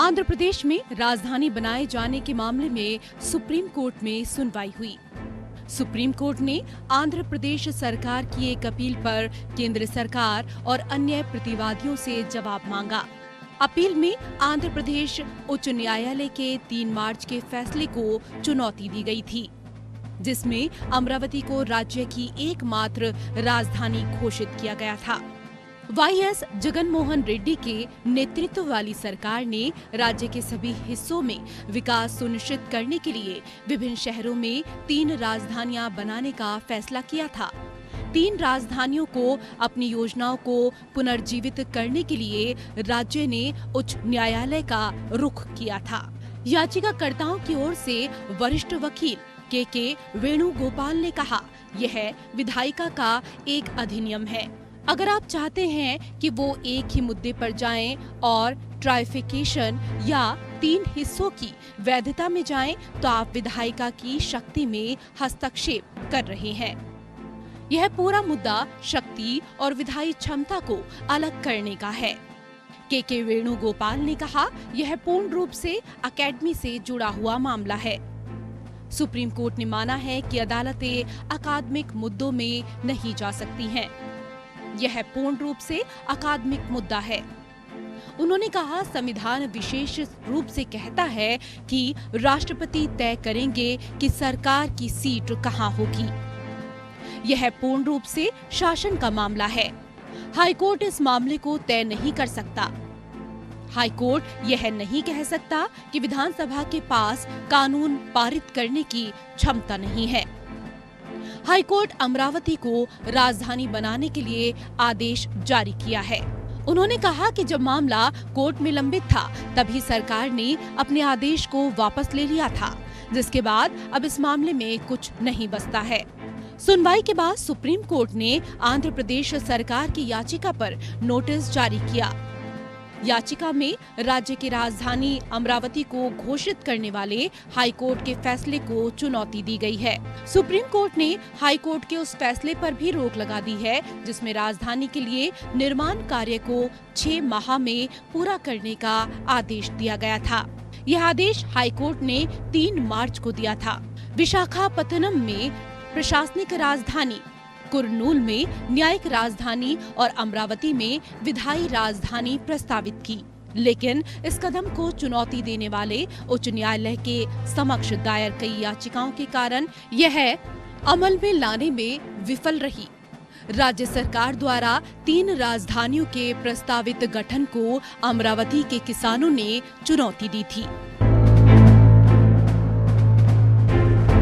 आंध्र प्रदेश में राजधानी बनाए जाने के मामले में सुप्रीम कोर्ट में सुनवाई हुई। सुप्रीम कोर्ट ने आंध्र प्रदेश सरकार की एक अपील पर केंद्र सरकार और अन्य प्रतिवादियों से जवाब मांगा। अपील में आंध्र प्रदेश उच्च न्यायालय के 3 मार्च के फैसले को चुनौती दी गई थी, जिसमें अमरावती को राज्य की एकमात्र राजधानी घोषित किया गया था। वाईएस जगनमोहन रेड्डी के नेतृत्व वाली सरकार ने राज्य के सभी हिस्सों में विकास सुनिश्चित करने के लिए विभिन्न शहरों में 3 राजधानियां बनाने का फैसला किया था। 3 राजधानियों को अपनी योजनाओं को पुनर्जीवित करने के लिए राज्य ने उच्च न्यायालय का रुख किया था। याचिकाकर्ताओं की ओर से वरिष्ठ वकील के वेणुगोपाल ने कहा, यह विधायिका का एक अधिनियम है। अगर आप चाहते हैं कि वो एक ही मुद्दे पर जाएं और ट्राइफिकेशन या 3 हिस्सों की वैधता में जाएं, तो आप विधायिका की शक्ति में हस्तक्षेप कर रहे हैं। यह पूरा मुद्दा शक्ति और विधायी क्षमता को अलग करने का है। के वेणुगोपाल ने कहा, यह पूर्ण रूप से अकेडमी से जुड़ा हुआ मामला है। सुप्रीम कोर्ट ने माना है कि अदालतें अकादमिक मुद्दों में नहीं जा सकती हैं। यह पूर्ण रूप से अकादमिक मुद्दा है। उन्होंने कहा, संविधान विशेष रूप से कहता है कि राष्ट्रपति तय करेंगे कि सरकार की सीट कहां होगी। यह पूर्ण रूप से शासन का मामला है। हाईकोर्ट इस मामले को तय नहीं कर सकता। हाईकोर्ट यह नहीं कह सकता कि विधानसभा के पास कानून पारित करने की क्षमता नहीं है। हाईकोर्ट अमरावती को राजधानी बनाने के लिए आदेश जारी किया है। उन्होंने कहा कि जब मामला कोर्ट में लंबित था, तभी सरकार ने अपने आदेश को वापस ले लिया था, जिसके बाद अब इस मामले में कुछ नहीं बचता है। सुनवाई के बाद सुप्रीम कोर्ट ने आंध्र प्रदेश सरकार की याचिका पर नोटिस जारी किया। याचिका में राज्य की राजधानी अमरावती को घोषित करने वाले हाईकोर्ट के फैसले को चुनौती दी गई है। सुप्रीम कोर्ट ने हाईकोर्ट के उस फैसले पर भी रोक लगा दी है, जिसमें राजधानी के लिए निर्माण कार्य को 6 माह में पूरा करने का आदेश दिया गया था। यह आदेश हाईकोर्ट ने 3 मार्च को दिया था। विशाखापत्तनम में प्रशासनिक राजधानी, कुरनूल में न्यायिक राजधानी और अमरावती में विधायी राजधानी प्रस्तावित की, लेकिन इस कदम को चुनौती देने वाले उच्च न्यायालय के समक्ष दायर कई याचिकाओं के कारण यह अमल में लाने में विफल रही। राज्य सरकार द्वारा 3 राजधानियों के प्रस्तावित गठन को अमरावती के किसानों ने चुनौती दी थी।